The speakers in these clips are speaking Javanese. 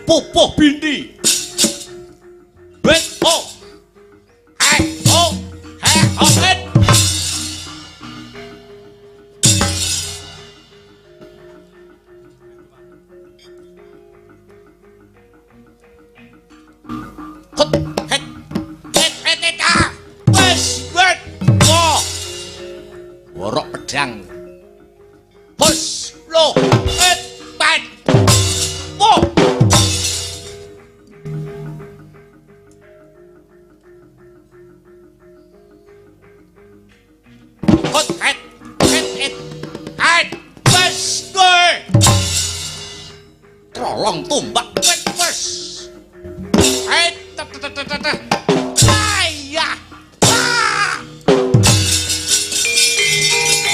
Pupuh bindi bet o hai o he o et kut het eta wes bet o worok pedang bos lo et bat o Trolong tumbak wes.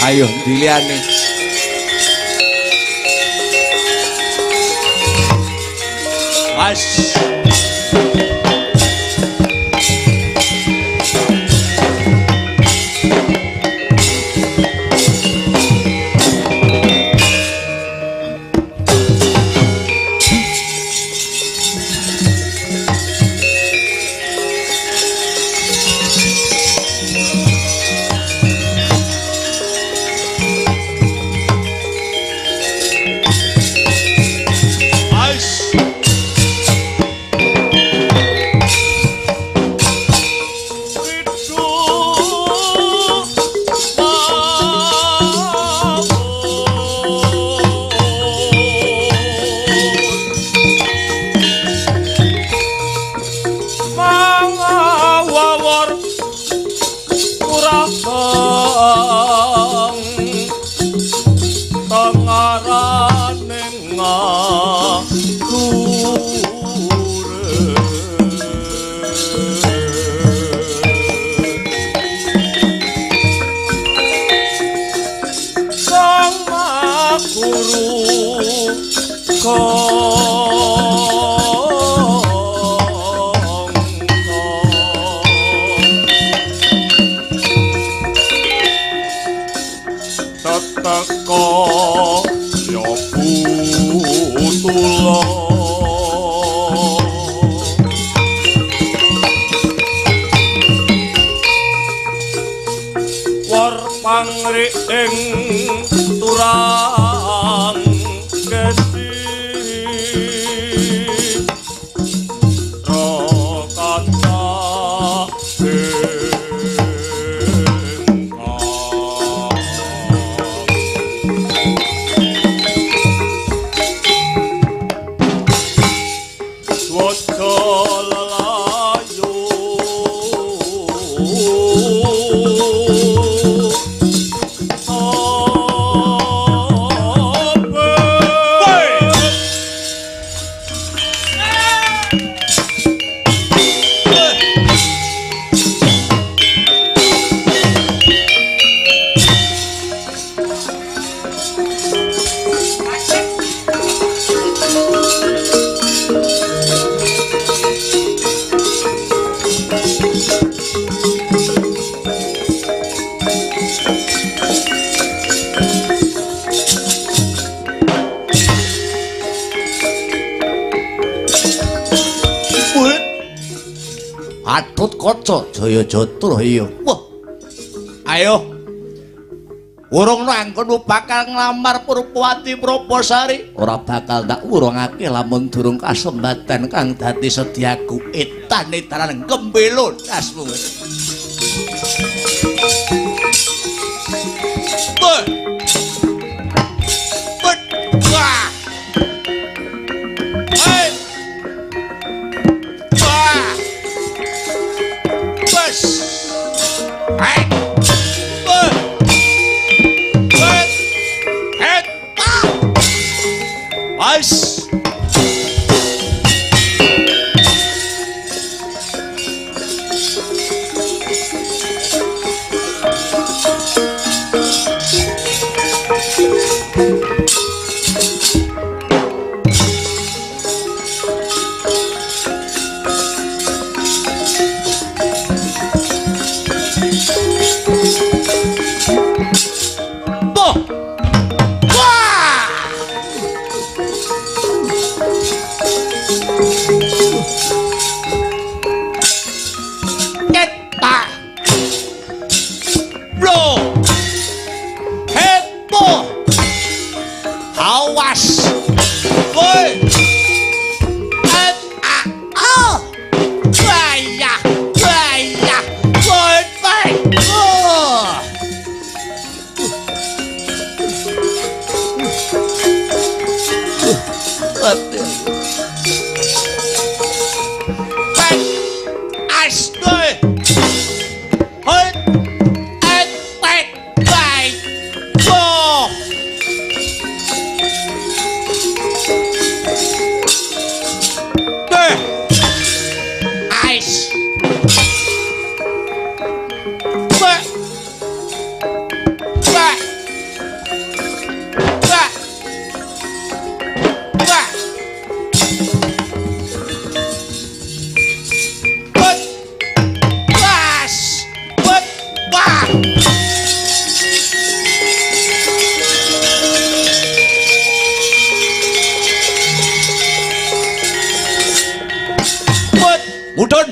Ayo diliane. Mas. Ayo. Urung nangkono bakal nglamar Purpawati Praposari. Ora bakal tak urungake lamun durung kasempatan kang dadi sedyaku etan-etanan kembelon asmu. Wah. Hai. Wah. Bos. Hai. Ice.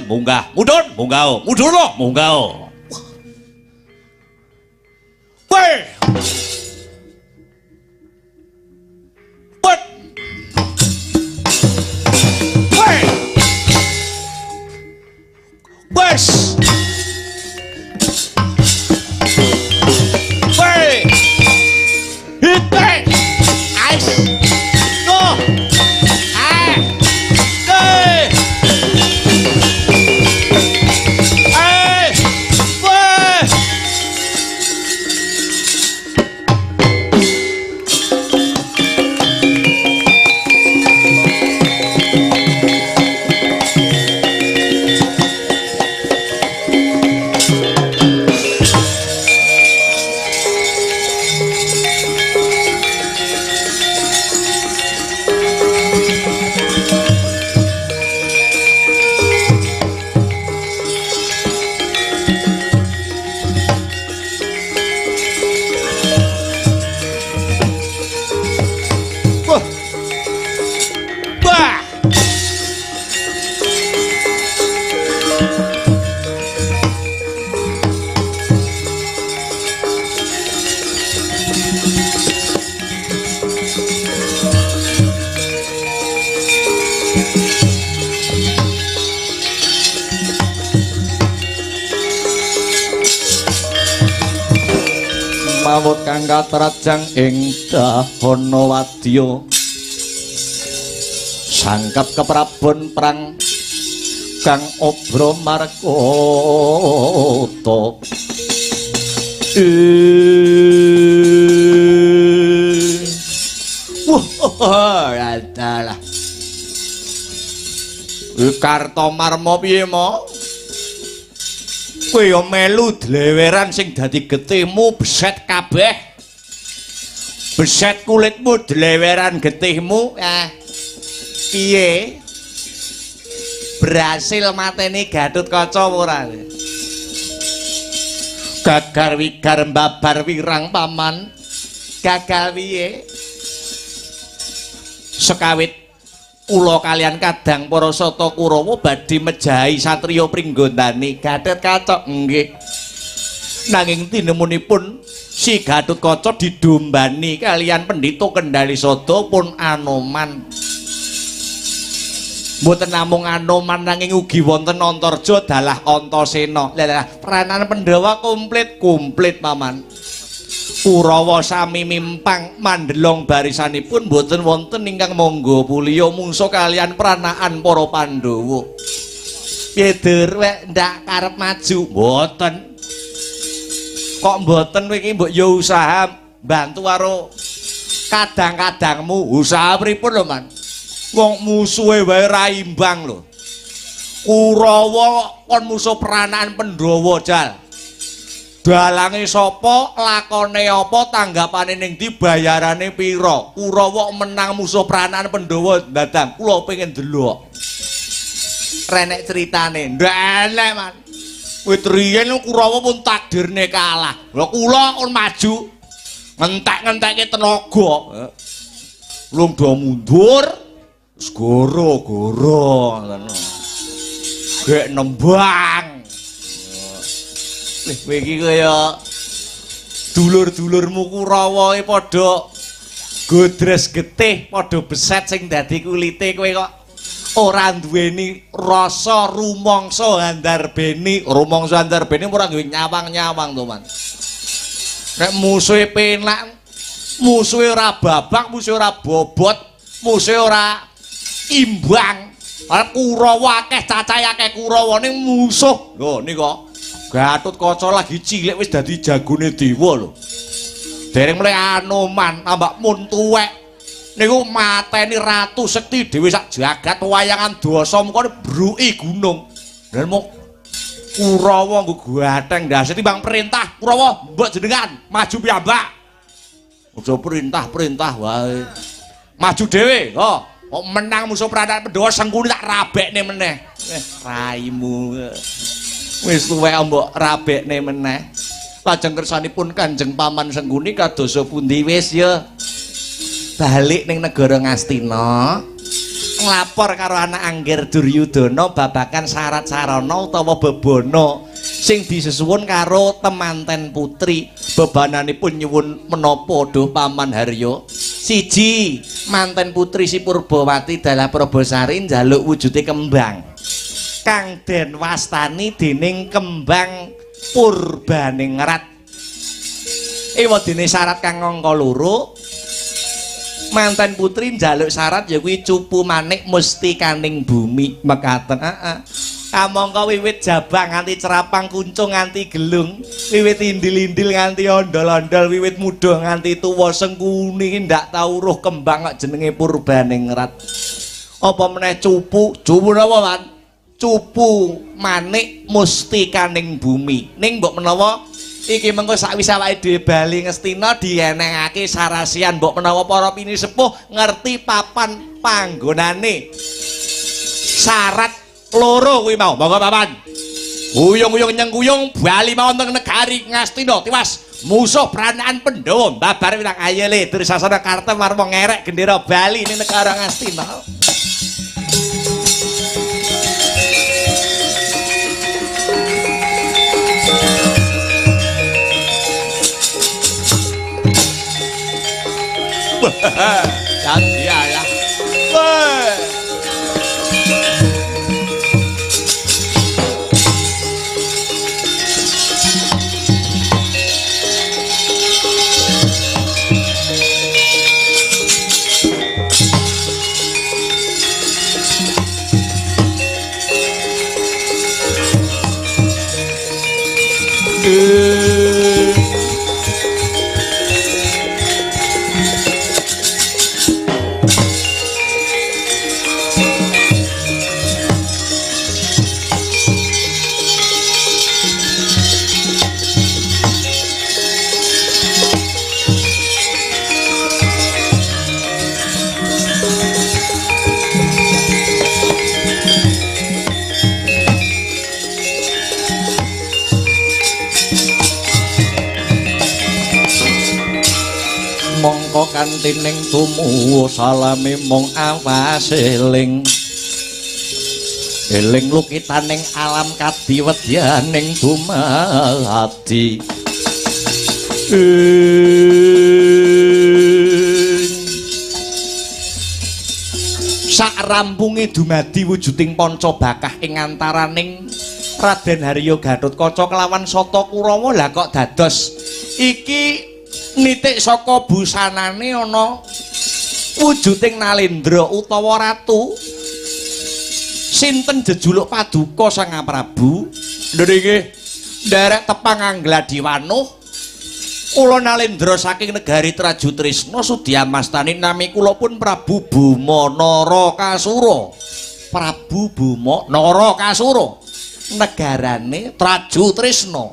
Mudun munggah. Weh. What? Weh. Wes. Weh. Hite. Ice. No. Ah. Hey. Mawut kang katrajang ing dahana wadya sangkep keprabon perang kang obro markota wah adalah Kartomarma piye mo kowe yo melu dleweran sing dadi getihmu beset kabeh. Beset kulitmu dleweran getihmu. Piye? Berhasil mateni Gatotkaca ora? Gagar wigar mbabar wirang paman. Gagal piye? Sekawit kula kalian kadang para sata Kurawa badhe mejahi satriya Pringgondani Gatotkaca nggih. Nanging tinemunipun si Gatotkaca didombani kalian Pendhita Kendhali Sada pun Anoman. Mboten namung Anoman nanging ugi wonten Antarja dalah Antasena. Lah peranan Pandhawa komplit Paman. Kurawa sami mimpang mandelong barisanipun boten wonten ingkang mangga puliya mungsuh kalian pranaan para Pandhawa. Piye Der wek ndak karep maju? Mboten. Kok mboten kowe iki mbok ya usaha bantu karo kadang-kadangmu. Usaha pripun lho, Man? Wong musuhe wae ra imbang lho. Kurawa kon musuh pranaan Pandhawa jal. Dalange sapa, lakone apa, tanggapane ning ndi, bayarane pira? Kurawa menang musuh pranaan Pandhawa Dadang. Kula pengen delok. Renek critane. Ndak enek, Man. Wit riyen Kurawa pun takdirne kalah. Lha kula kon maju ngentek-ngentekke tenaga. Lung do mundur. Wis goro-goro ngono. Gek nembang. Kowe iki kaya dulur-dulurmu Kurawa e padha godres getih, padha beset sing dadi kulite kowe kok ora duweni rasa rumangsa andarbeni. Rumangsa andarbeni ora duwe nyawang-nyawang to, Man. Nek musuhe penak, musuhe ora babak, musuhe ora bobot, musuhe ora imbang. Kurawa akeh cacahe akeh Kurawa ning musuh. Lho nika Gatotkaca lagi cilik wis dadi jagone dewa lho. Dereng mulai Anoman ambak mun tuwek niku mateni Ratu Sekti dhewe sak jagat wayangan dosa mengko bruki gunung. Dan mau Kurawa nggo gatheng ndase timbang perintah Kurawa mbok jenengan maju piyambak. Aja perintah-perintah wae. Maju dhewe, kok menang musuh pranaan Pandhawa Sengkuni tak rabekne meneh. Raimu. Wis tuwek mbok rabekne meneh. Lajeng kersanipun Kanjeng Paman Sengkuni kadosa pundi wis ya balik ning negara Ngastina nglapor karo anak Angger Duryudana babagan syarat sarana utawa bebana sing disesuwun karo temanten putri. Bebananipun nyuwun menapa duh Paman Harya? Siji, manten putri si Purbawati dalah Prabasari njaluk wujude kembang kang den wastani dening kembang Purbaningrat. Ewadene syarat kang angka 2. Manten putri njaluk syarat ya kuwi cupu manik mustikaning bumi mekaten. Kamangka wiwit jabang nganti cerapang kuncung nganti gelung, wiwit indil-indil nganti ondol-ondol, wiwit muda nganti tuwa Sengkuni ndak tau roh kembang kok jenenge Purbaningrat. Apa meneh cupu napa, Man? Cupu manik mustikaning bumi. Ning mbok menawa iki mengko sakwise awake dhewe bali Ngastina dienengake sarasian, mbok menawa para pini sepuh ngerti papan panggonane. Syarat 2 kuwi mau. Monggo Paman. Uyung-uyung nyengkuyung bali mawon teng negari Ngastina tiwas musuh pranaan Pandhawa babar wirang ayele Dursasana Karta marmo ngerek gendera Bali ning negara Ngastina. Jadi ya. Mongko kantining tumu salame mong awas eling lukitaning alam kadiwedyaning dumadi Sak rampunge dumadi wujuding panca bakah ing antaraning Raden Harya Gatotkaca kelawan Sata Kurawa. Lah kok dados iki nitik saka busanane ana wujuding Nalendra utawa ratu. Sinten jejuluk Paduka Sang Prabu? Lho nggih, nderek tepang Anggladhiwanuh. Kula Nalendra saking negari Traju Trisna Sudyamastani nami kula pun Prabu Buma Narakasura. Prabu Buma Narakasura. Negarane Traju Trisna.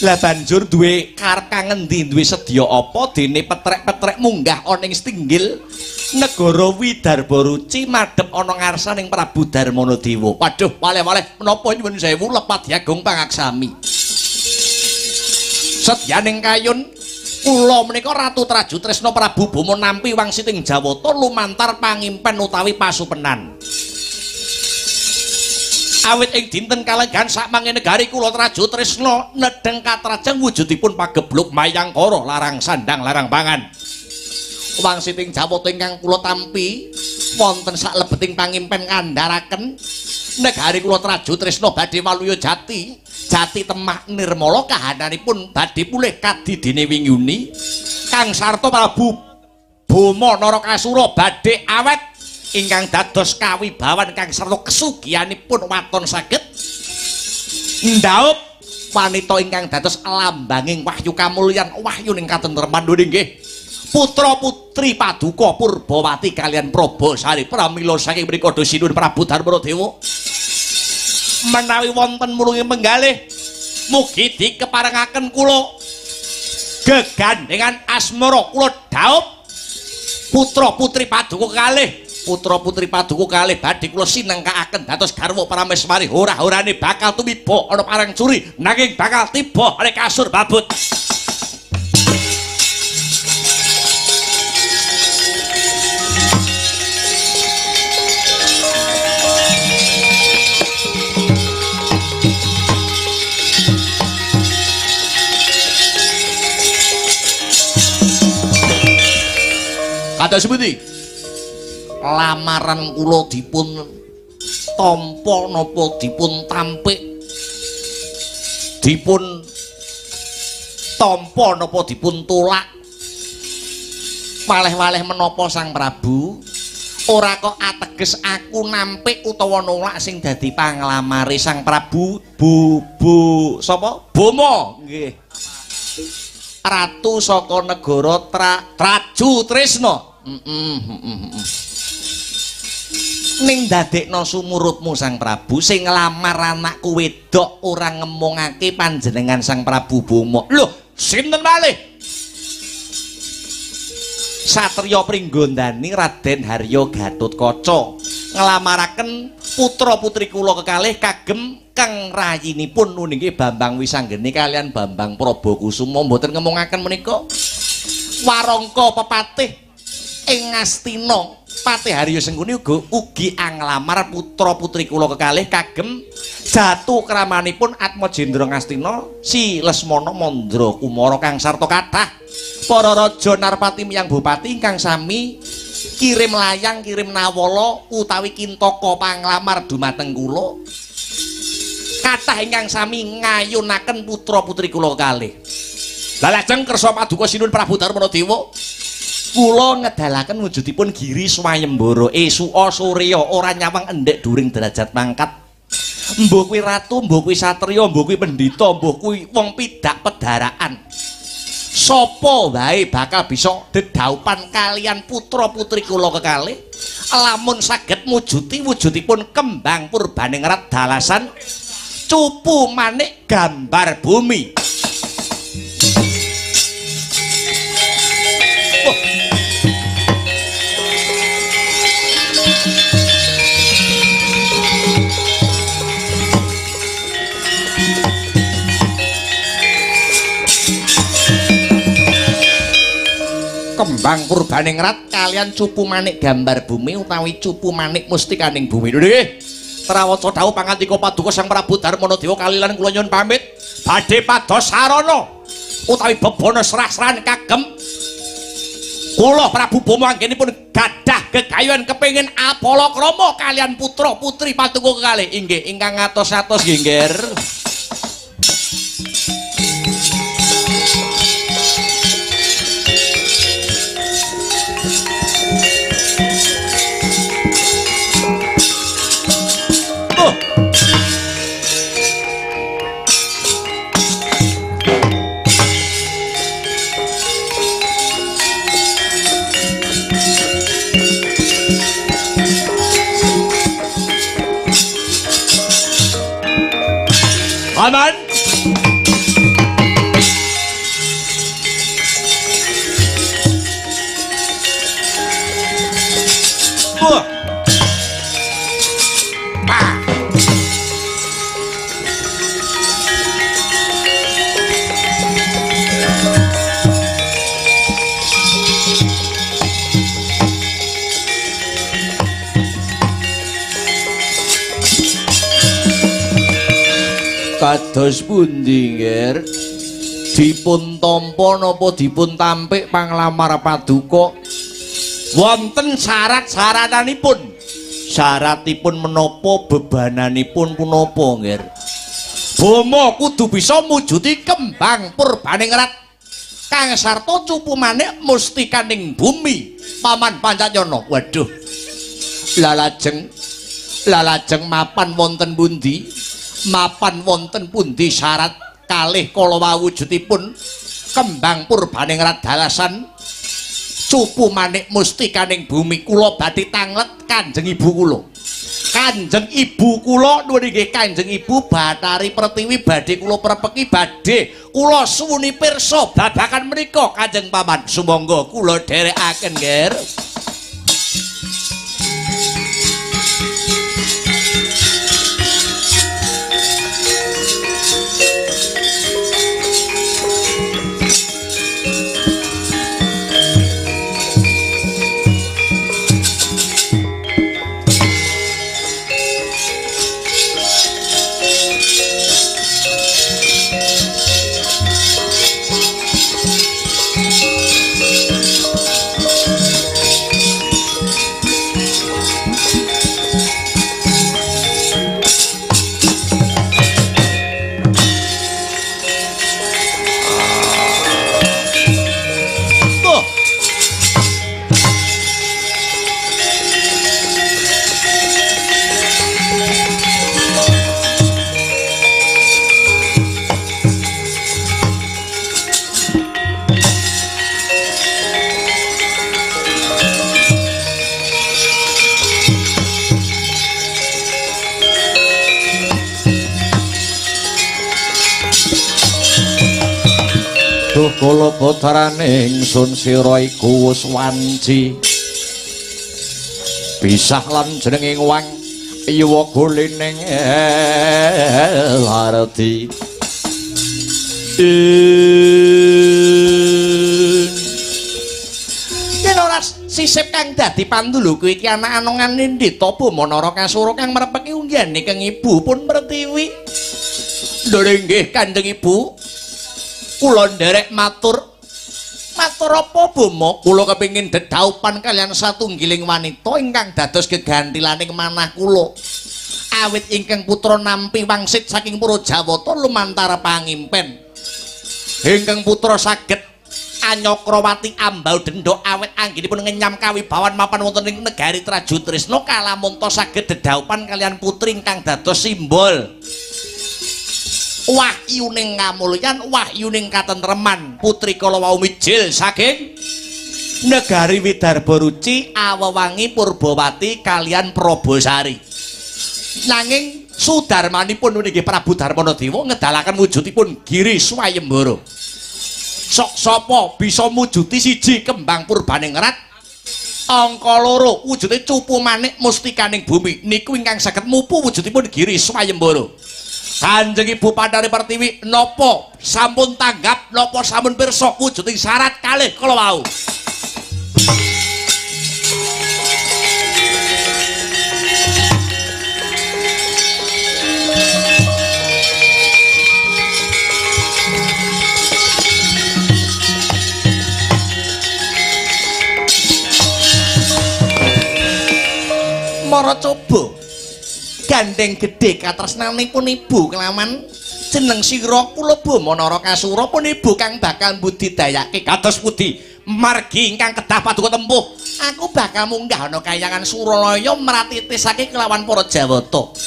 Lah banjur duwe karka ngendi duwe sedya apa dene petrek-petrek munggah ana ing Stinggil negara Widarba Ruci madhep ana ngarsaning Prabu Darmanadewa. Waduh, waleh-waleh menapa nyuwun sewu lepat Agung Pangaksami. Sedyaning kayun kula menika Ratu Traju Trisna Prabu Bama nampi wangsiting Jawata lumantar pangimpen utawi pasupenan. Awit ing dinten kalenggahan sakmangke negari kula Traju Trisna nedheng katrajeng wujudipun pagebluk mayangkara larang sandang larang pangan. Wangsiting Jawata ingkang kula tampi wonten saklebeting pangimpen ngandharaken negari kula Traju Trisna badhe waluya jati. Jati temah nirmala kahananipun badhe pulih kadidene wingi Kang Sarta Prabu Bama Narakasura badhe awet ingkang dados kawibawan Kang Sarta kesugihanipun waton saged ndhaup wanita ingkang dados lambanging wahyu kamulyan wahyuning katentreman nggih putra putri Paduka Purbawati kaliyan Prabasari pramila saking mriku Sinuhun Prabu Darmanadewa menawi wonten mulungi menggalih mugi dikeparengaken kula gegandengan asmara kula dhaup putra putri Paduka kalih badhe kula sinengkaaken dados garwa Parameswari ora-orane bakal tumiba ana parang curi nanging bakal tiba ana kasur babut. Kados sepundi lamaran kula dipun tampa napa dipun tampik dipun tampa napa dipun tulak waleh-waleh menapa Sang Prabu ora kok ateges aku nampik utawa nolak sing dadi panglamare Sang Prabu sapa Bama nggih ratu saka negara Traju Trisna. Ning dadekno sumurutmu Sang Prabu sing nglamar anakku wedok ora ngemongake panjenengan Sang Prabu Bama. Lho, sinten malih? Satriya Pringgondani Raden Harya Gatotkaca nglamaraken putra-putri kula kekalih kagem kang rayinipun nuningke Bambang Wisanggeni kalian Bambang Prabakusuma mboten ngemongaken menika warangka pepatih ing Ngastina Patih Harya Sengkuni ugi anglamar putra-putri kula kekalih kagem jatuh kramanipun Atmajendra Ngastina si Lesmana Mandra Kumara kang sarta kathah para raja Narpati miyang bupati ingkang sami kirim layang kirim nawala utawi kintaka panglamar dumateng kula kathah ingkang sami ngayunaken putra-putri kula kekalih. Lah lajeng kersa Paduka Sinuhun Prabu Darmanadewa kula ngedalaken wujudipun Giri Swayembara esuka surya ora nyawang endhek during derajat mangkat. Mbuh kuwi ratu, mbuh kuwi satriya, mbuh kuwi pendhita, mbuh kuwi wong pidak pedaraan. Sapa wae bakal bisa dedaupan kalian putra-putri kula kekalih lamun saged mujuti wujudipun kembang Purbaningrat dalasan cupu manik gambar bumi. Kembang Purbaningrat kalian cupu manik gambar bumi utawi cupu manik mustikaning bumi. Nggih. Trawaca dawuh pangantika Paduka Sang Prabu Darmanadewa kalilan kula nyuwun pamit badhe pados sarana utawi bebono serah-serahan kagem kula Prabu Boma anggenipun gadah gegayuhan kepengin Apalakrama kalian putra putri patunggu kekalih inggih ingkang ngatos-atos nggih Nger. Aman. Kados pundi Nger? Dipun tampa napa dipun tampik panglamar paduka wonten syarat-syaratanipun. Syaratipun menapa bebananipun punapa Nger? Boma kudu bisa mujuti kembang Purbaningrat kang sarta cupu manik mustikaning bumi Paman Pancanyana. Waduh. Lalajeng mapan wonten pundi? Mapan wonten pundi syarat kalih kala wujudipun kembang Purbaningrat dalasan cupu manik mustikaning bumi kula badhe tanglet Kanjeng Ibu kula. Kanjeng Ibu kula nuwun inggih Kanjeng Ibu Bathari Pertiwi badhe kula prepeki badhe kula suwuni pirsa babagan menika Kanjeng Paman. Sumangga kula dherekaken Nger. Kala putrane ingsun sira iku wis wanci pisah lan jenenging wang iwa gulining larti yen ora sisip kang dadi pandulu kuwi iki anak anongan endi to Bomanara Kasura kang mrepeki unggane kang Ibu pun Pertiwi. Nggih nggih Kanjeng Ibu. Kula nderek matur apa Bomo? Kula kepingin dedhaupan kalian satunggiling wanita ingkang dados gegantilaning manah kula. Awit ingkang putra nampi wangsit saking Purajawata lumantar pangimpen. Ingkang putra saged Anyakrawati ambal dendha awit anggenipun ngenyam kawibawan mapan wonten ing negari Trajutrisna kalamun ta saged dedhaupan kalian putri ingkang dados simbol wahyuning kamulyan, wahyuning katentreman putri kala wau mijil saking negari Widarba Ruci awewangi Purbawati kalian Prabasari. Nanging sudarmanipun nggih Prabu Darmanadewa ngedalaken wujudipun Giri Swayembara. Sok sapa bisa mujuti siji kembang Purbaningrat angka loro wujude cupu manik mustikaning bumi niku ingkang saged mupu wujudipun Giri Swayembara. Kanjeng Ibu Bathari Pertiwi napa sampun tanggap napa sampun pirsa wujuding syarat kalih kala wau. para coba gandeng gedhe katresnanipun ibu kelawan jeneng sira kula Bamanara Kasura pun ibu kang bakal mbudidayake kados pundi margi ingkang kedah paduka tempuh aku bakal munggah ana Kahyangan Suralaya mratitisake kelawan para Jawata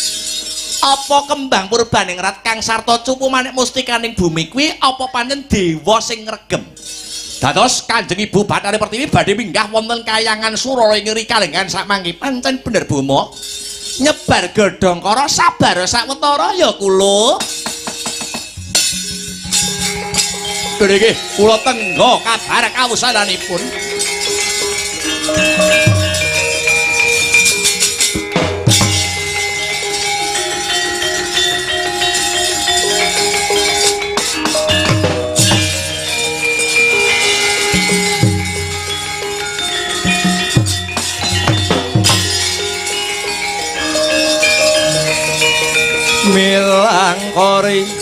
apa kembang purbaning rat kang sarta cupu manik mustikaning bumi kuwi apa pancen dewa sing ngregem dados Kanjeng Ibu Bathari Pertiwi badhe minggah wonten Kahyangan Suralaya ngiri kalengan sakmangke pancen bener Bomo nyebar gedhongkara sabar sawetara ya kula nggih kula tenggo kabar kawusananipun Milangkori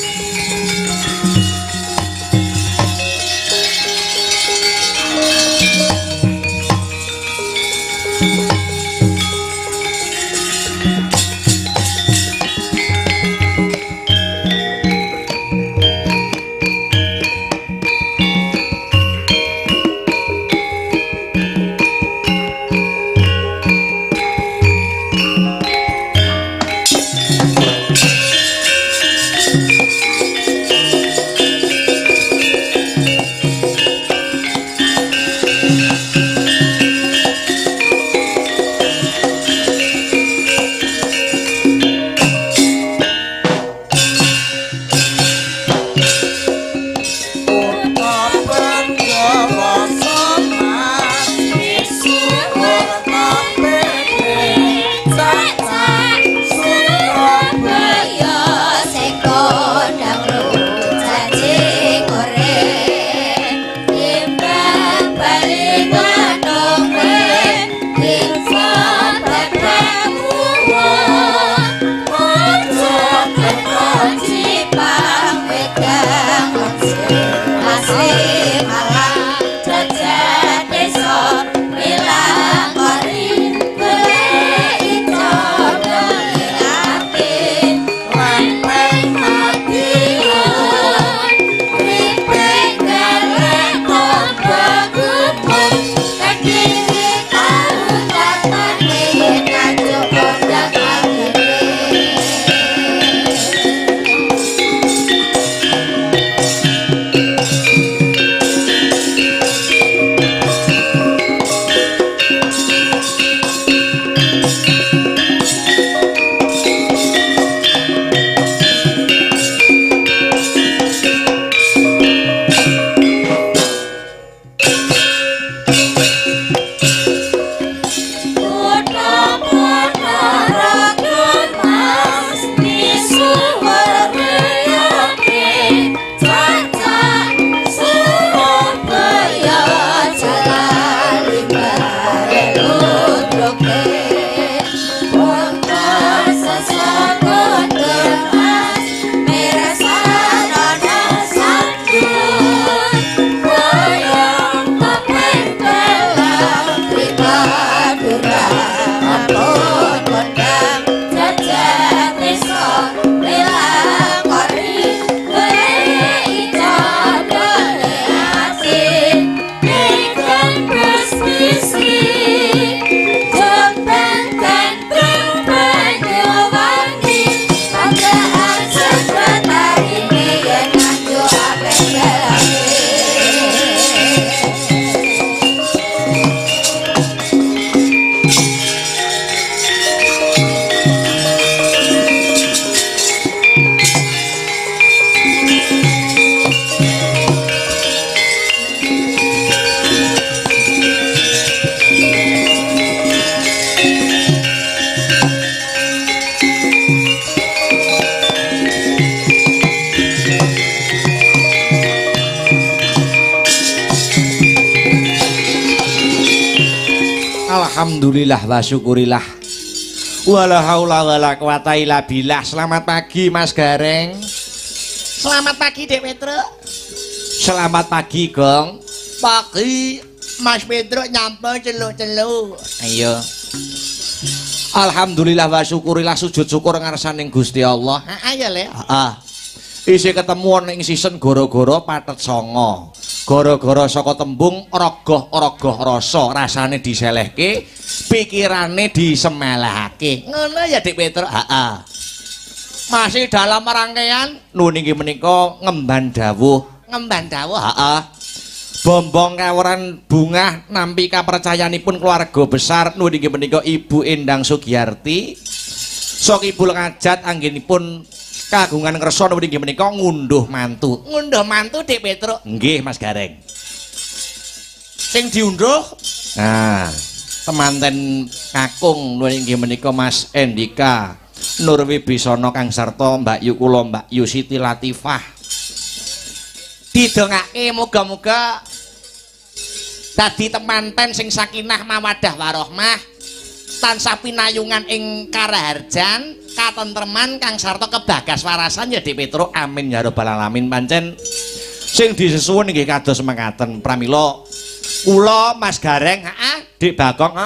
Alhamdulillah wa syukurillah. Wala haula wala quwata illa billah. Selamat pagi Mas Gareng. Selamat pagi Dek Petruk. Selamat pagi Gong. Pagi Mas Petruk nyampung celuk-celuk. Ayo. Alhamdulillah wa syukurillah sujud syukur ngarsaning Gusti Allah. Ya Le. Isih ketemu ning season gara-gara patet songo. Gara-gara saka tembung rogoh-rogoh rasa, rasane diselehke, pikirane disemelehake. Ngono ya Dik Petro. Masih dalam rangkaian niki menika ngemban dawuh. Ngemban dawuh. Bombong kawuran bungah nampi kapercayanipun keluarga besar niki menika Ibu Endang Sugiyarti. Sok Ibu Ngajat anggenipun kagungan kersa niki menika ngunduh mantu. Ngunduh mantu Dik Petro. Nggih Mas Gareng. Sing diunduh Nah, temanten kakung niki menika Mas Endika Nur Wibisono kang sarta Mbak Yu kula Mbak Yu Siti Latifah. Didongake muga-muga dadi temanten sing sakinah mawaddah warahmah, tansah pinayungan ing karaharjan, katentreman kang sarta kebagas warasan ya Dik Petro. Amin ya rabbal alamin. Pancen sing disesuwun nggih kados mekaten. Pramila kula Mas Gareng, Dik Bagong,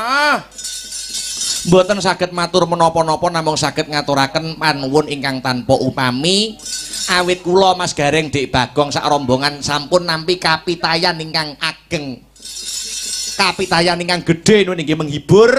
mboten saged matur menapa-napa namung saged ngaturaken panuwun ingkang tanpa upami. Awit kula Mas Gareng Dik Bagong sak rombongan sampun nampi kapitayan ingkang ageng, kapitayan ingkang gedhe niki menghibur.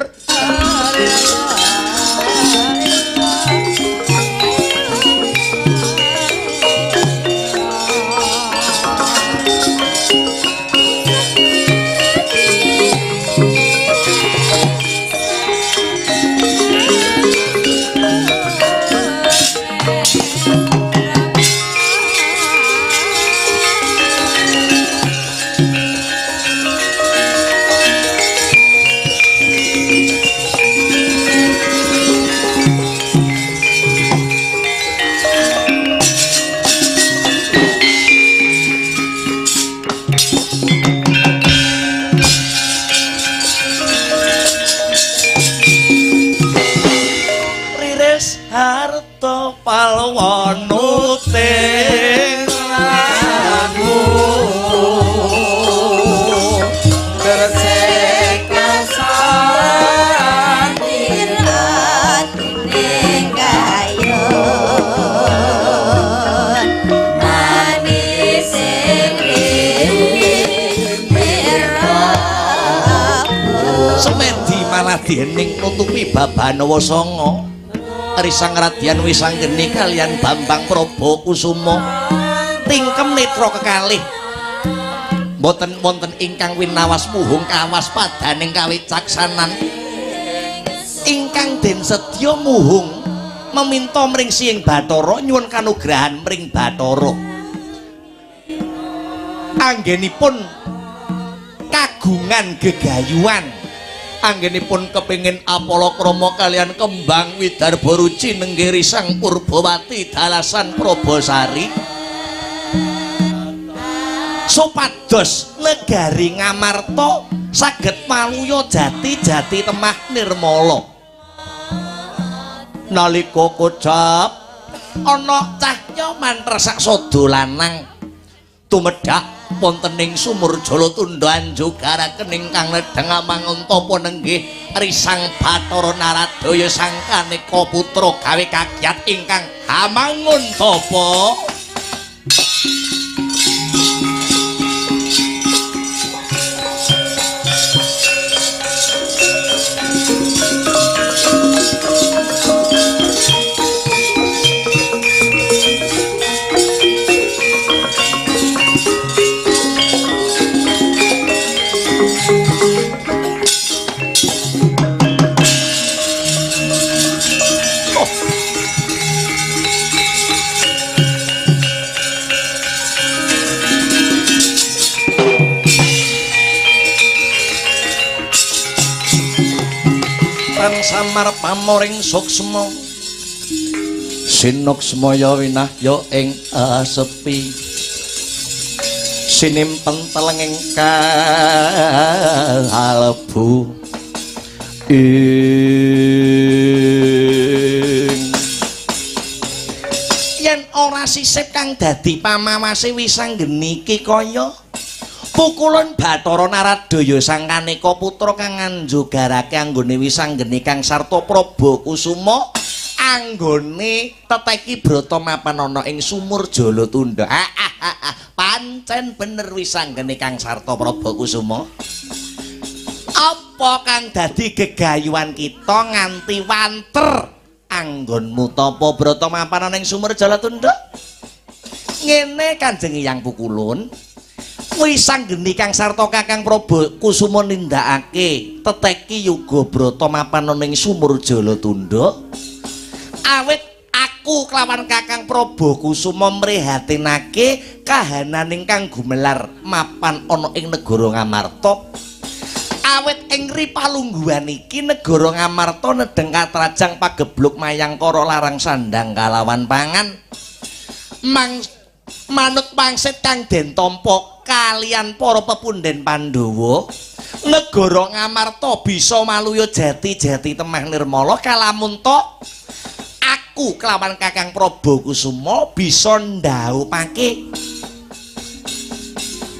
Harta palwono tengamu Bersek kasan dirat ning kayon manis Semedi malah diening nutupi Babanawa Sanga. Risang Radyan Wisanggeni kalian Bambang Probo Kusumo tingkem netra kekalih boten wonten ingkang winawas muhung kawas padaning kawicaksanan ingkang den sedya muhung meminta mring Siing Bathara nyuwun kanugrahan mring Bathara anggenipun kagungan gegayuhan anggenipun kepingin Apalakrama kalian Kembang Widarba Ruci nenggih Risang Purbawati dalasan Probosari supados negari Ngamarta saged maluya jati-jati temah nirmala nalika kocap ana cahya mantresak sada lanang tumedhak wonten ing sumur Jalatundha anjogaraken ingkang nedheng mangantapa nenggih Risang Bathara Naradaya sang Kaneka putra gawe kagiat ingkang hamangun tapa samar pamoring suksma sinuksmaya winahya ing sepi sinimpen telenging kalbu yen ora sisip kang dadi pamawase Wisanggeni iki kaya Pukulan Bathara Naradaya sang Kaneka putra kang nganjogarake anggone wisanggeni Kang Sarta Praba Kusuma anggone teteki brata mapan ana ing sumur Jalatunda. Pancen bener wisanggeni Kang Sarta Praba Kusuma. Apa kang dadi gegayuhan kita nganti wanter anggonmu tapa brata mapan ana ing sumur Jalatunda? Ngene Kanjeng Hyang Pukulun. Wisanggeni Kang Sarta Kakang Praba Kusuma nindakake teteki yoga brata mapan ana ing sumur Jalatunda. Awit aku kelawan Kakang Praba Kusuma mrihatinake kahananing kang gumelar mapan ana ing negara Ngamarta. Awit ing ripalungguhan iki negara Ngamarta nedeng katrajang pagebluk mayangkara larang sandang kalawan pangan. Manut pangsit kang den tampa kalian para pepundhen Pandhawa, negara Ngamarta bisa maluya jati-jati temah nirmala kalamun aku kelawan Kakang Praba Kusuma bisa ndhawuhake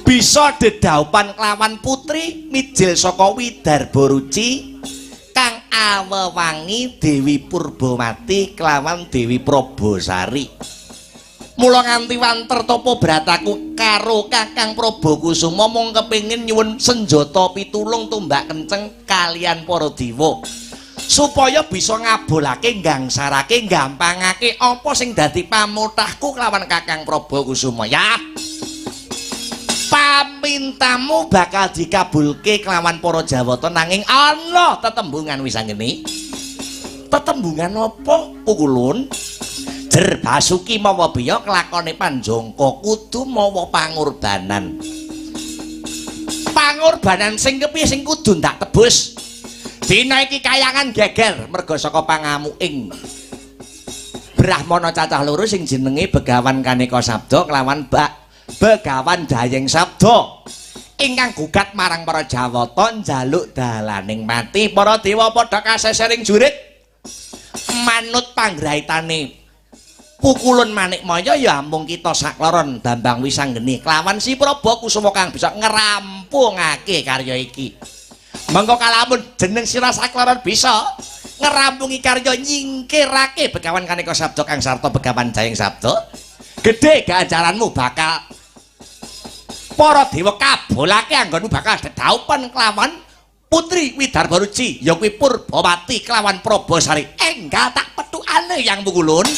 bisa dedaupan kelawan putri mijil saka Widarba Ruci kang awewangi Dewi Purbawati kelawan Dewi Prabasari. Mula nganti wanter tapa brataku karo Kakang Praba Kusuma mung kepengin nyuwun senjata pitulung tumbak kenceng kalian para dewa supaya bisa ngabolake gangsarake gampangake apa sing dadi pamutahku kelawan Kakang Praba Kusuma. Ya pamintamu bakal dikabulke kelawan para Jawata nanging ana tetembungan wisanggeni. Tetembungan apa Pukulun? Jer Basuki mawa biya kelakone Panjangka kudu mawa pangorbanan. Pangorbanan sing kepiye sing kudu ndak tebus. Dina iki kayangan geger merga saka pangamuking Brahmana cacah loro sing jenenge Begawan Kaneka Sabda kelawan Begawan Dayeng Sabda. Ingkang gugat marang para Jawata njaluk dalaning mati. Para dewa padha kasesering jurit. Manut panggraitane Pukulun Manikmaya ya mung kita sakloron Bambang Wisanggeni kelawan si Praba Kusuma kang bisa ngerampungake karya iki. Mengko kalamun jeneng sira sakloron bisa ngerampungi karya nyingkirake Begawan Kaneka Sabda Kang Sarta Begawan Dayeng Sabda, gedhe ganjaranmu bakal para dewa kabulake anggonmu bakal dedaupan kelawan Putri Widarba Ruci ya kuwi Purbawati kelawan Prabasari. Enggal tak petukane Yang Pukulun.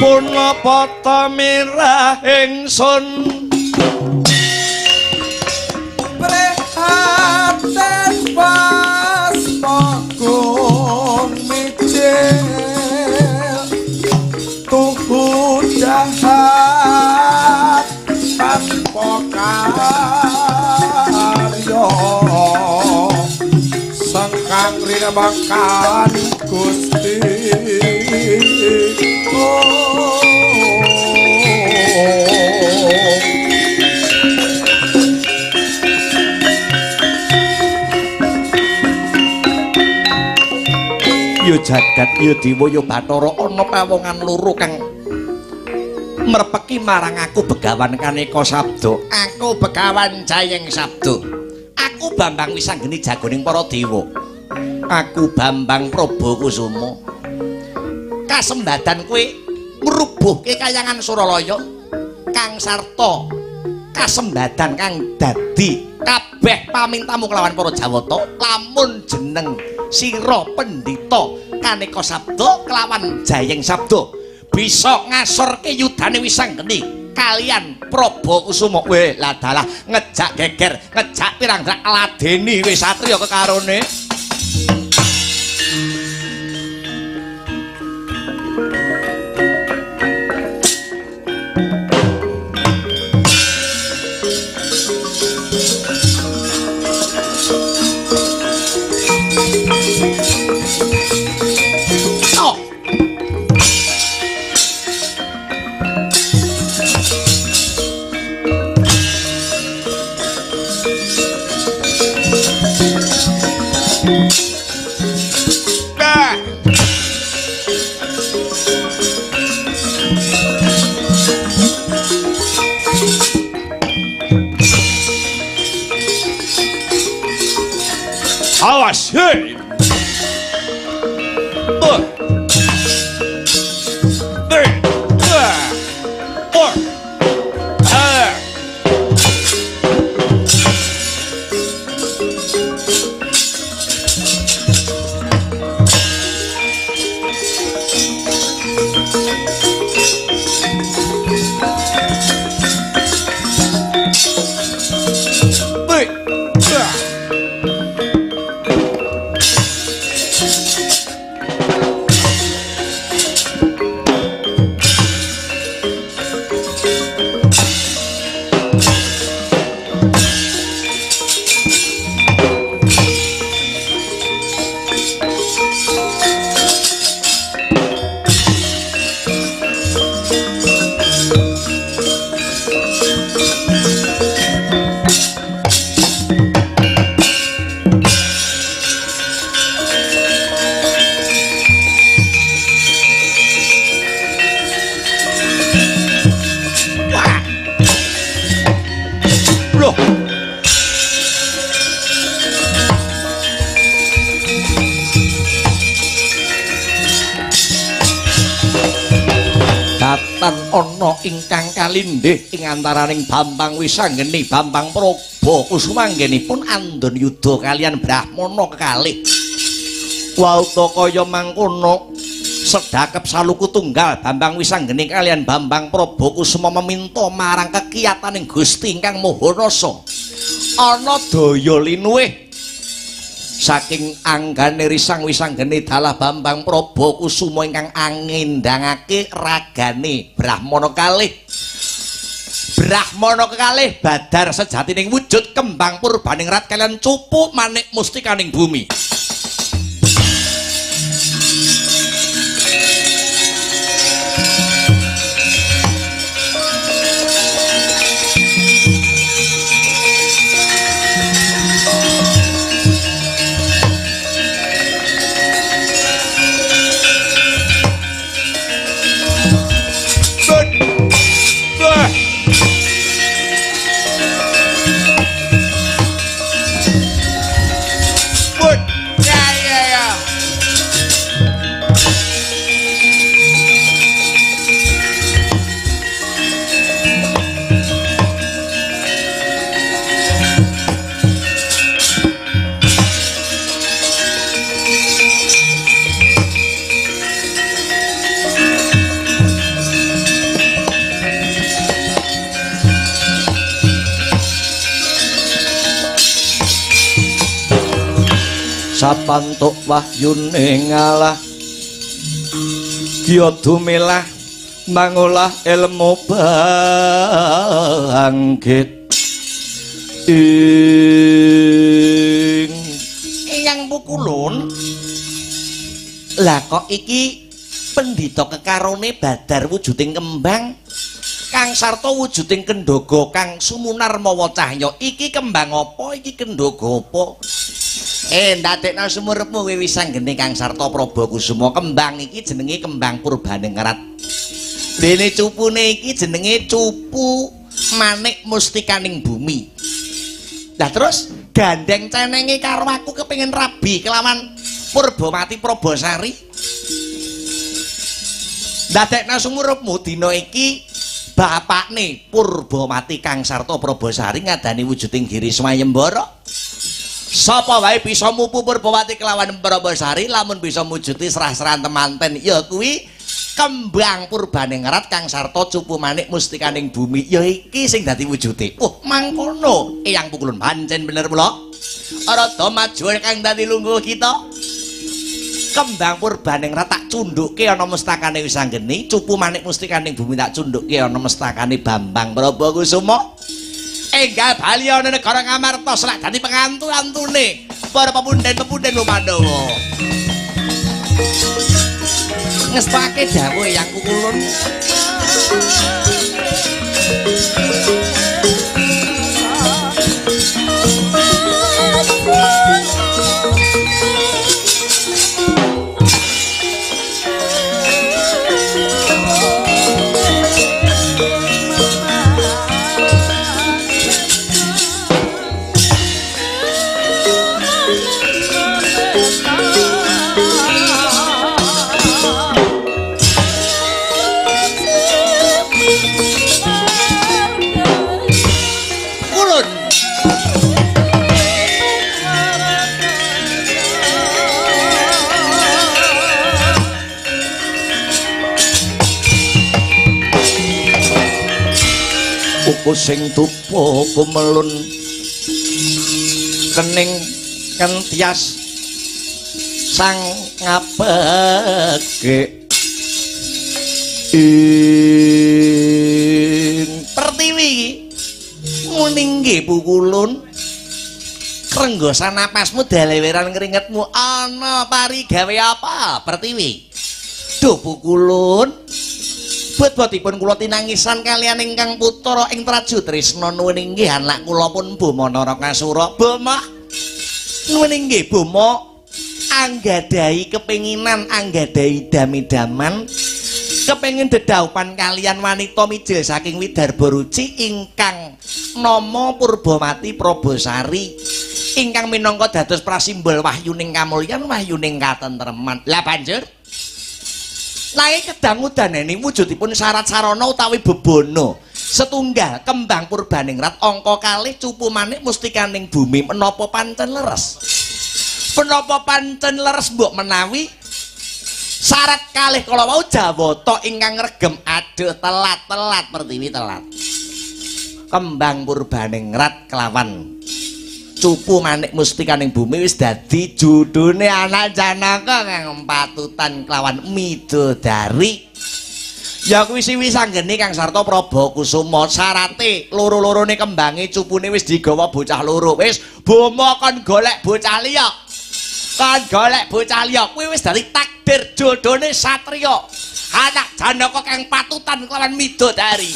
Punapata mirah ingsun prihatin pas pokong mijil makan Gusti Yo jagat yo dewa yo Bathara ana pawongan loro kang merpeki marang aku Begawan Kaneka Sabda. Aku Begawan Jayeng Sabda. Aku Bambang Wisanggeni jagoning para dewa. Aku Bambang Prabakusuma. Kasembadan kowe ngrubuhke kayangan Suralaya kang sarta kasembadan kang dadi kabeh pamintamu kelawan para Jawata lamun jeneng sira pendhita Kaneka Sabda kelawan Jayeng Sabda bisa ngasorke yudane Wisanggeni kalian Prabakusuma. Weh lah dalah ngejak geger ngejak pirang-pirang ladeni wis satriya kekarone. Awas, hei! Ana ingkang kalindih ing antaraning Bambang Wisanggeni Bambang Prabakusuma anggenipun andon yudha kalian Brahmana kekalih. Wauta kaya mangkono sedakep saluku tunggal Bambang Wisanggeni kalian Bambang Prabakusuma meminta marang kekiyataning Gusti ingkang Mahanasa ana daya linuwih saking anggane Risang Wisanggeni dalah Bambang Prabakusuma ingkang angindangake ragane Brahmana kalih. Brahmana kekalih badar sejatining wujud kembang purbaningrat kalian cupu manik mustikaning bumi. Sapantuk wahyune ngalah Kiya dumelah mangolah ilmu bangkit ing Eyang Pukulun Lah kok iki pendhita kekarone badar wujuding kembang, Kang Sarta wujuding kendhaga kang sumunar mawa cahya. Iki kembang apa? Iki kendhaga apa? Ndadekna sumurepmu wiwisanggene Kang Sarta Prabakusuma. Kembang iki jenenge kembang Purbaningrat. Dene cupune iki jenenge cupu manik mustikaning bumi. Lah terus gandeng cenenge karo aku kepengin rabi kelawan Purbamati Probosari. Ndadekna sumurepmu dina iki bapakne Purbamati Kang Sarta Probosari ngadani wujuding Giri Swayembara. Sapa wae bisa mupu Purbamati kelawan Probosari lamun bisa mujuti serah-serahan temanten ya kuwi kembang Purbaningrat Kang Sarta cupu manik mustikaning bumi ya iki sing dadi wujude. Mangkono Eyang Pukulun pancen bener mula rada maju kang dadi lungguh kita. Kembang Purbaningrat tak cundhuke ana mestakane Wisanggeni, cupu manik mustikaning bumi tak cundhuke ana mestakane Bambang Prabakusuma. Enggal bali ana negara Ngamarta selak dadi pengantu-antune para pepunden-pepunden Mandawa. Ngestake dawuh Eyang Pukulun. Sing tupo kumelun kening kentias sang ngapeke Pertiwi muning nggih Pukulun krenggosan napasmu daleweran keringetmu ana pari gawe apa Pertiwi? Duh Pukulun bot-botipun kula tinangisan kalian ingkang putra ing Traju Trisna nuwun inggih anak kula pun Bama Narakasura. Bama nuwun inggih Bama anggadahi kepenginan anggadahi dami-daman kepengin dedaupan kalian wanita mijil saking Widarba Ruci ingkang nama Purbamati Probosari ingkang minangka dados prasimbol wahyuning kamulyan wahyuning katentreman. Lah banjur nanging kedang udaneni wujudipun syarat sarana utawi bebono setunggal kembang Purbaningrat angka kalih cupu manik mustikaning bumi menapa pancen leres mbok menawi syarat kalih kala wau Jawata ingkang regem aduh telat Pertiwi telat kembang Purbaningrat kelawan cupu manik mustikaning bumi wis dadi judune anak Janaka kang patutan kelawan midodari ya kuwi Wisanggeni Kang Sarta Prabakusuma syarate loro-lorone kembange cupune wis digawa bocah loro wis Bama kon golek bocah liya kuwi wis dadi takdir jodone satriya anak Janaka kang patutan kelawan midodari.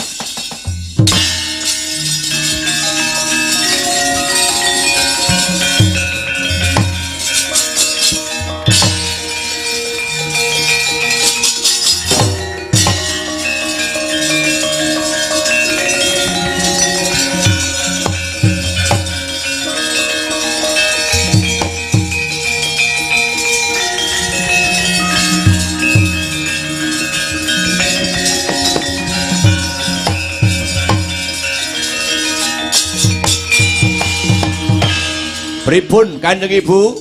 Pripun Kanjeng Ibu?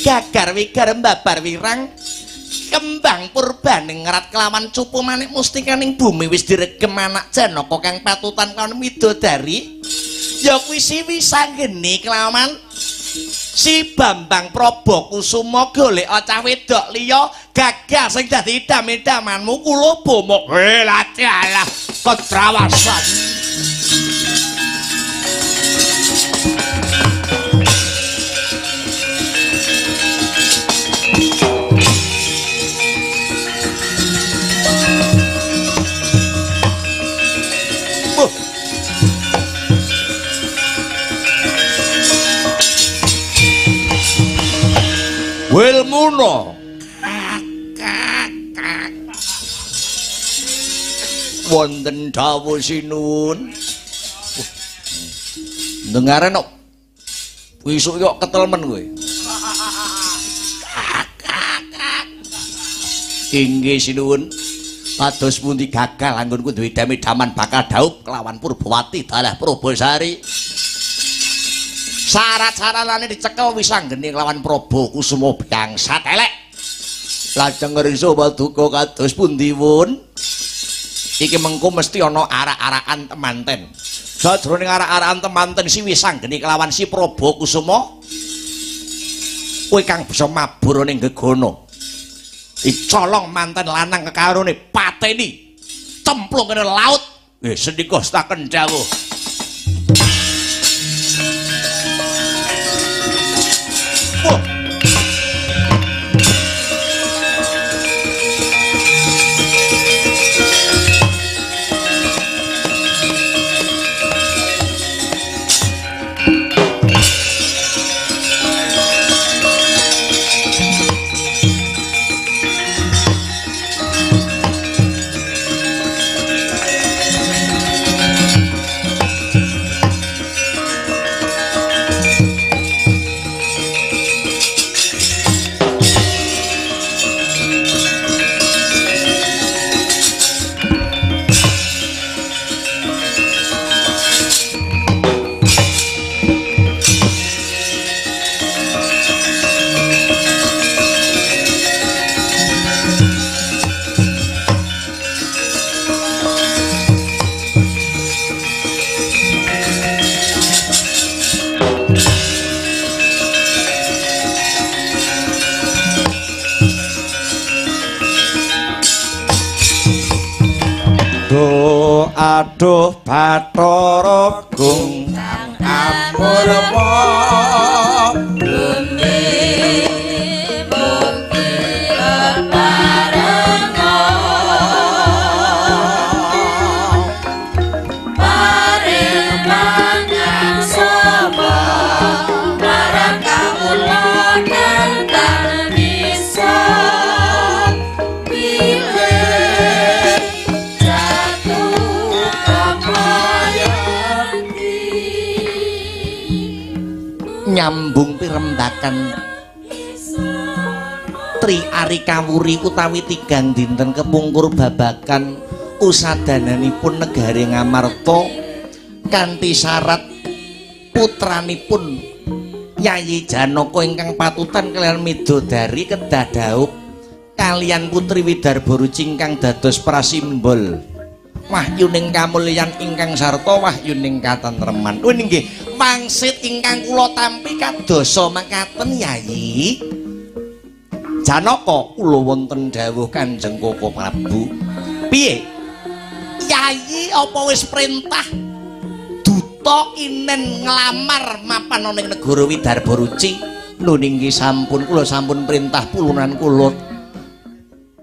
Gagar wigar mbabar wirang kembang Purbaningrat kelawan cupu manik mustikaning bumi wis diregem anak Janaka kang patutan kelawan midodari ya kuwi Wisanggeni kelawan si Bambang Prabakusuma golek cah wedok liya gagah sing dadi idam-idamanmu kula Bama lah dalah ketrawasan. Arjuna. Wonten dawuh sinuwun. Dengaren kok wisuk kok ketelmen kowe. Inggih sinuwun. Pados pundi gagal anggonku duwe dame-daman bakal daup kelawan Purbawati dalah Probosari. Syarat-syaratane dicekel wis anggene kelawan Prabu Kusuma bangsat elek. Lajeng ngriksa paduka kados pundi wun? Iki mengko mesti ana arak-arakan temanten. Sajroning arak-arakan temanten si wis anggene kelawan si Prabu Kusuma. Kowe kang bisa mabur ning gegono. Dicolong manten lanang kekarone pateni cemplung kene laut. Sendika staken dawuh. Aduh Bathara Gung Amurma bumi bukti parenga paring panjang sapa marang kawula kang bisa pilih nyambung pirembakan Tri Ari Kawuri utawi tigang dinten kepungkur babakan usadananipun negari Ngamarta kanthi syarat putranipun Yayi Janaka ingkang patutan kaliyan midodari kedah daup kaliyan Putri Widarba Ruci ingkang dados prasimbol wahyuning kamulyan ingkang sarta wahyuning katentreman. Oh nggih, wangsit ingkang kula tampi kadosa makaten Yayi. Janaka kula wonten dawuh Kanjeng Koko Prabu. Piye? Yayi apa wis perintah duta inen nglamar mapan ning negara Widarba Ruci? Lho nggih sampun kula sampun perintah pulunan kula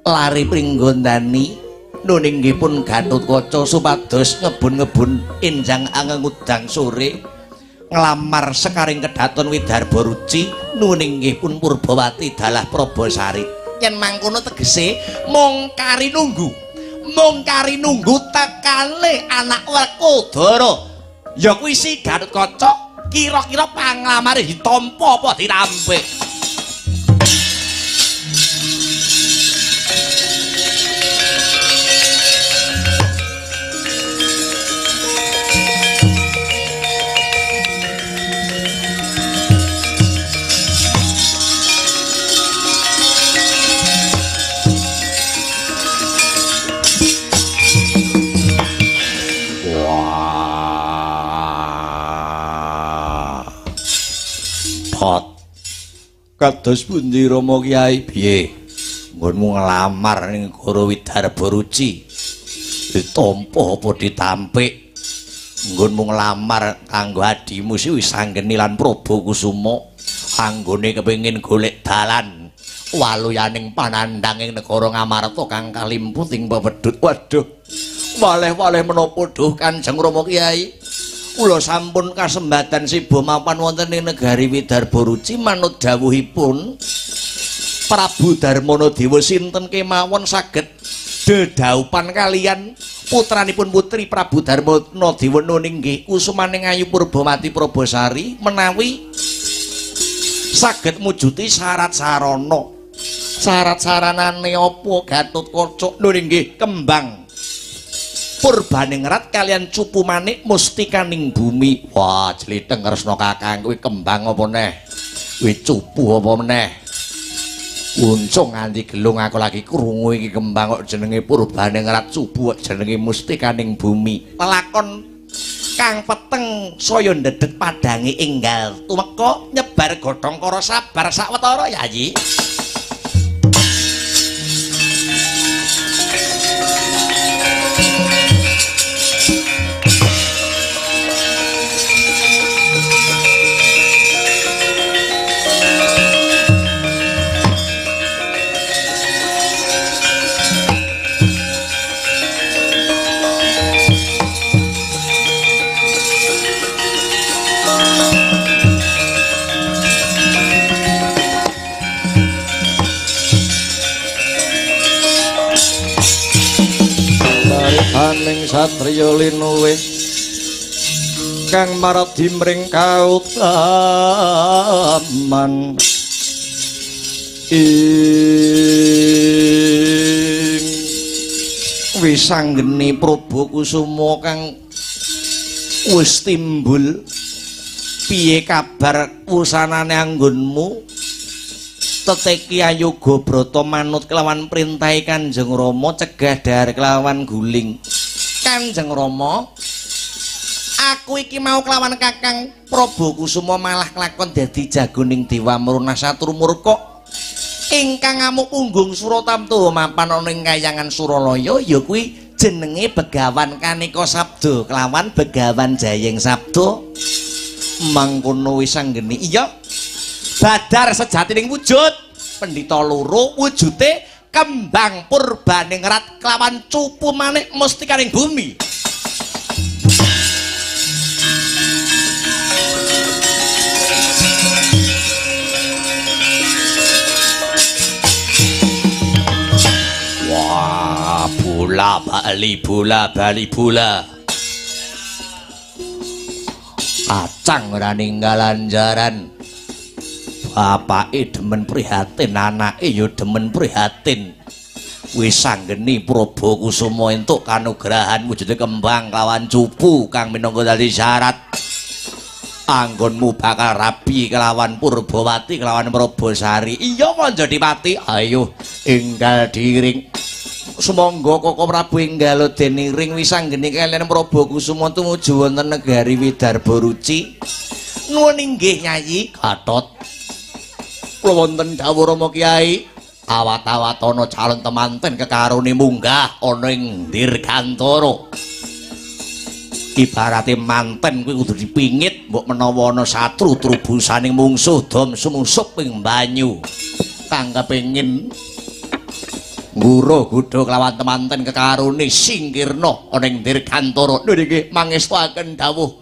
lari pringgondani nuninggipun Gatotkaca supados ngebun-ngebun enjang angengudang sore nglamar sekaring kedaton Widarba Ruci nuninggipun Purbawati dalah Probosari. Yen mangkono tegese mung kari nunggu tekane anak Werkudara. Ya kuwi si Gatotkaca kira-kira panglamare ditampa apa ditampik? Kados pundi Rama Kyai? Piye? Nggonmu nglamar ning Goro Widarba Ruci. Ditampa apa ditampik? Nggonmu nglamar kanggo adimu si wis anggeni lan Prabu Kusuma. Anggone kepengin golek dalan waluyaning panandhang ing negara Ngamarta kang kalimput ing pepedhut. Waduh. Waleh-waleh menapa duh Kanjeng Rama Kyai? Kula sampun kasembadan siba mapan wonten ing negari Widarba Ruci manut dawuhipun Prabu Darmana Dewa sinten kemawon saged dedaupan kalian putranipun putri Prabu Darmana Dewa nggih Kusumaning Ayu Purbamati Probosari menawi saged mujuti syarat sarana. Syarat saranane apa Gatotkaca? Nggih kembang Purbaningrat kalian cupu manik mustikaning bumi. Wah, jlitheng Kresna Kakang, kuwi kembang apa neh? Kuwi cupu apa meneh? Uncung nganti gelung aku lagi krungu iki kembang kok jenenge Purbaningrat cupu kok jenenge mustikaning bumi. Lelakon kang peteng saya ndedet padange enggal tumeka nyebar godhong kara sabar sawetara Yayi. Aning satriya linuwe kang maradi mring kautaman ing wisanggeni Prabakusuma kang wis timbul piye kabar wusanane anggonmu teteki ayoga brata manut kelawan printahe Kanjeng Rama cegah dahar kelawan guling. Kanjeng Rama, aku iki mau kelawan Kakang Prabakusuma malah kelakon dadi jagoning Dewa Mrunasatru murka ingkang ngamuk punggung Suratamtu mapan ana ing Kahyangan Suralaya ya kuwi jenenge Begawan Kanika Sabda kelawan Begawan Jayeng Sabda mangkono wisanggeni. Iya badar sejatining wujud pendhita loro wujute kembang Purbaningrat kelawan cupu manik mustikaning bumi. Wah, bola bali bola acang ora ninggalan jaran. Bapake demen prihatin, anake ya demen prihatin. Wis sanggeni Prabakusuma entuk kanugrahan wujude kembang lawan cupu kang minangka dadi syarat anggonmu bakal rabi kelawan Purbawati kelawan Probosari. Iya Kanjeng Adipati, ayo enggal diring. Sumangga Koko Prabu enggal deniring wisanggeni kaliyan Prabakusuma tumuju wonten negari Widarba Ruci. Nuwun inggih Nyai Gatot. Kula wonten dawuh Rama Kyai, awat-awatono calon temanten kekarone munggah ana ing Dirgantara. Ibarate manten kuwi kudu dipingit mbok menawa ana satru trubusaning mungsuh dom sumusup ing banyu. Kang kepengin nguruh gudha kelawan temanten kekarone singkirna ana ing Dirgantara. Nggih mangestuaken dawuh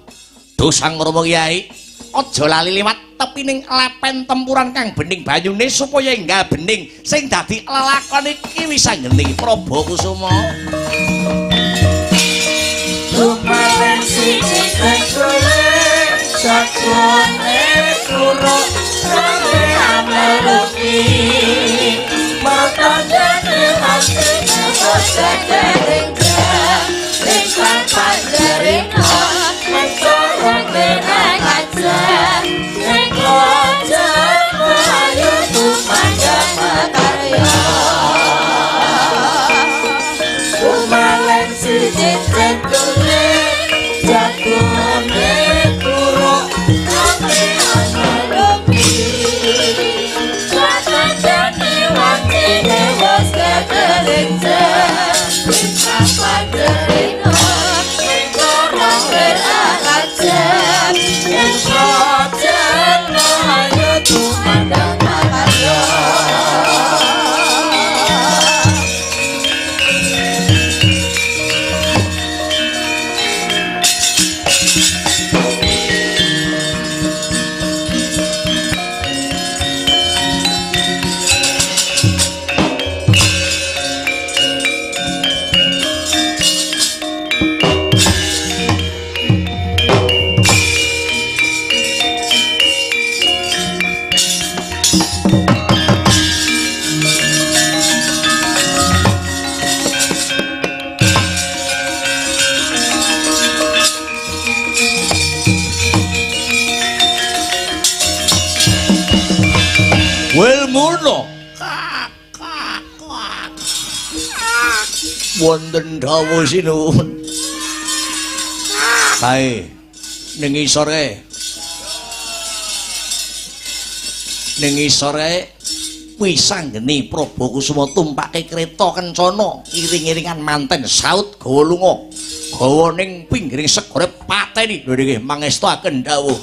Dosang Rama Kyai. Aja lali liwat tepining lepen tempuran kang bening banyune supaya enggak bening sing dadi lelakon iki wisanggeni Prabakusuma. Lumayan siji kekule sakone kuro sampe ameluki matandane hati newasadengga ringkang panjarina mencorong benang kaca nenglojan melayu tumandang makarya lumayan siji kekule sakone kuro sampe ameluki matandane hati newasadengga wonten dawuh sinuwun. Kae ning isor kae. Ning isor kae wisanggeni Prabu Kusuma tumpake kreta kencana iring-iringan manten saut gawa lunga. Gawa ning pinggiring segore pateni. Lho nggih mangestaken dawuh.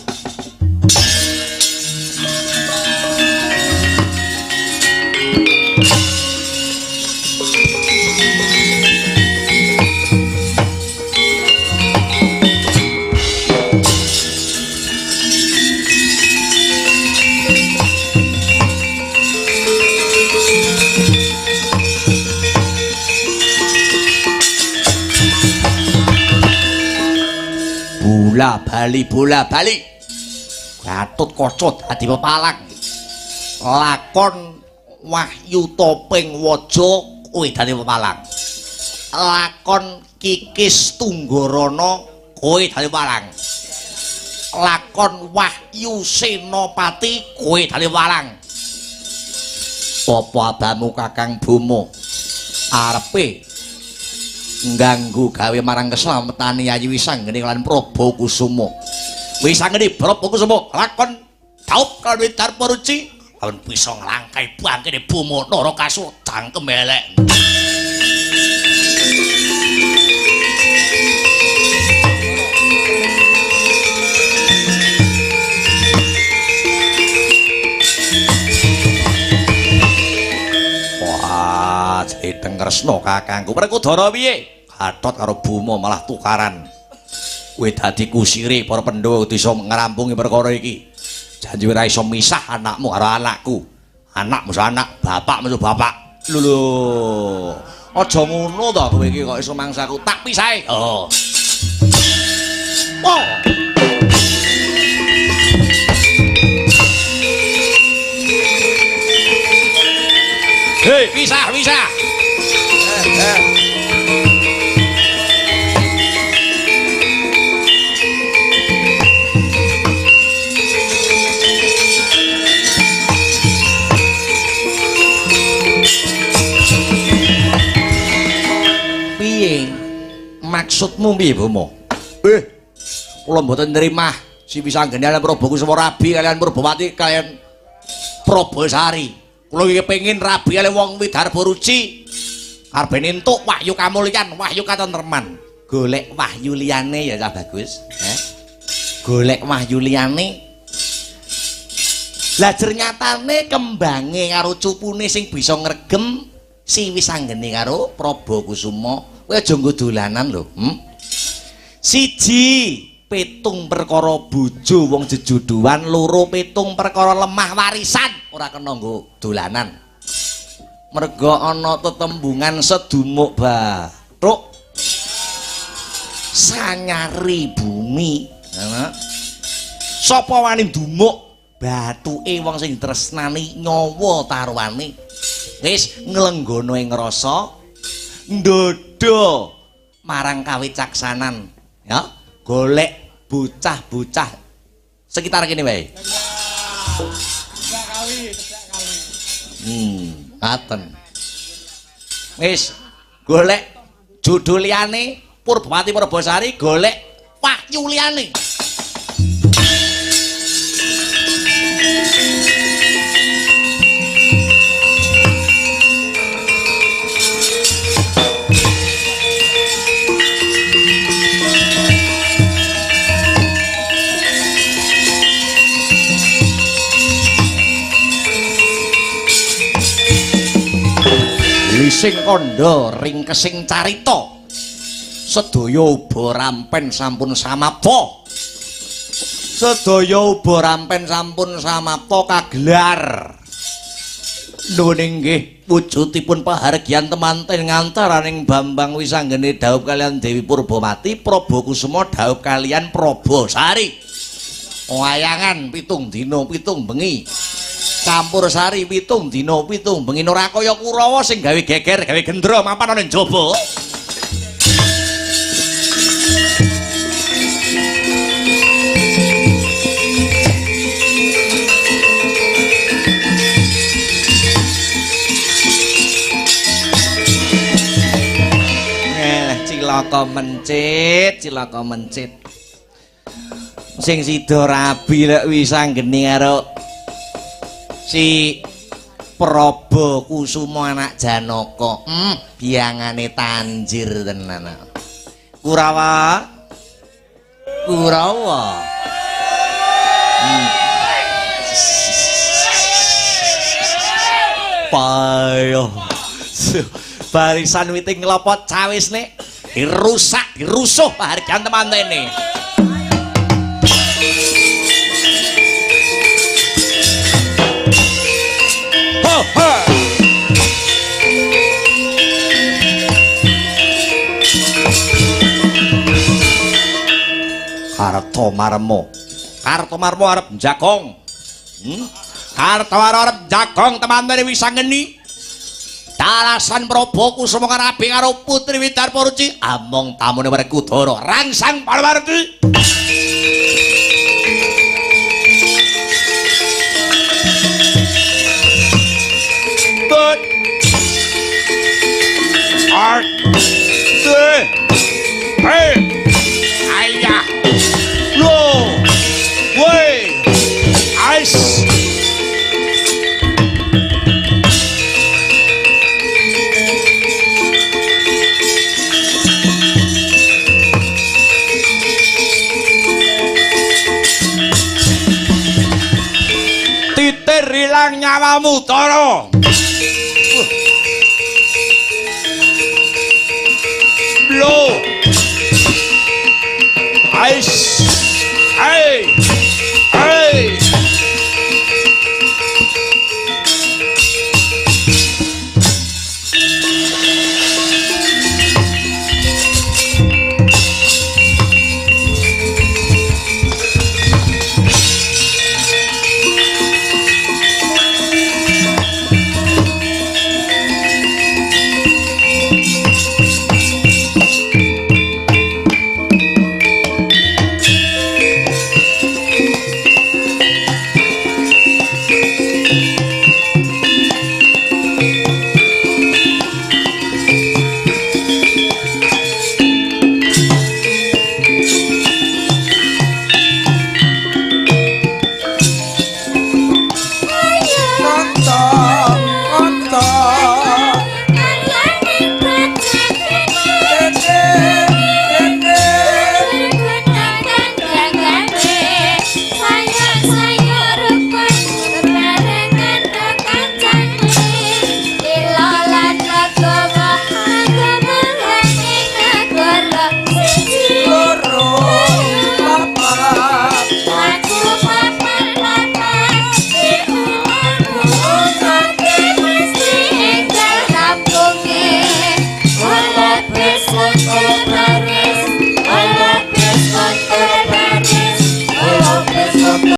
Bola bali Gatut Kaca dadi pepalang lakon Wahyu Topeng Waja kowe dadi pepalang lakon Kikis Tunggarana kowe dadi pepalang lakon Wahyu Senopati kowe dadi pepalang apa abamu Kakang Bomo arepe ngganggu gawe marang keslametane Yayi Wisanggeni lan Prabu Kusuma. Wisanggeni Prabu Kusuma lakon daup karo Widarpa Ruci lan bisa nglangkai bangkene Bomo Narakasura cangkem elek. Wah, Ceteng Kresna kakangku Werkudara piye? Gatot karo Bomo malah tukaran. Kowe dadi kusire para Pandhawa disa ngrampungi perkara iki. Janji ora iso misah anakmu karo anakku. Anak mesti anak, bapak mesti bapak. Lho. Aja ngono to kowe iki kok iso mangsaku tak pisahe. Oh. Oh. Hei, pisah. Piye? Maksudmu piye, Bomo? Kula mboten nrimah si Wisanggeni lan Prabu Kusuma rabi kalian Purbawati kalian Probosari. Kula iki kepengin rabi kalian wong Widarpa Ruci. Arep entuk wahyu kamulyan, wahyu katentreman. Golek wahyu liyane ya cah bagus, golek wahyu liyane. Lah ternyatane kembange karo cupune sing bisa ngregem si Wisanggeni karo Prabu Kusuma. Kowe aja nggo dolanan lho. Siji, petung perkara bojo wong jejodohan, loro petung perkara lemah warisan, ora kena nggo dolanan. Merga ana tetembungan sedumuk bathuk sanyari bumi. Sapa wani dumuk bathuke wong sing tresnani nyawa taruhane. Wis nglenggono ing rasa ndodo marang kawicaksanan. Ya, golek bocah-bocah sekitar kene wae. Ngaten. Wis golek judul liyane Purbawati Purbasari, golek wahyu liyane. Lising kandha ringkesing carita sedaya uba rampen sampun samapta. Sedaya uba rampen sampun samapta kagelar. Nuwun inggih wujudipun pahargyan temanten ngantaraning Bambang Wisanggeni dhaup kalian Dewi Purbawati, Prabu Kusuma dhaup kalian Probosari. Wayangan 7 dina 7 bengi. Campur sari 7 dina 7 bengi ora kaya Kurawa sing gawe geger gawe gendra mapan ana njaba. cilaka mencit. Sing sida rabi lek wis anggeni karo si Prabu Kusuma anak Janaka. Biangane tanjir tenan. Kurawa. Payo. Barisan witi nglopot cawis nek dirusuh pahargan temantene. Ho ho. Karto Marmo arep jagong. Karto arep jagong temantene wis anggeni. Darasan Prabu Kusuma rabi karo Putri Widarparuci among tamune Werkudara rangsang Palawarti. But art hey ayah lo way ice hilang nyawamu Tara.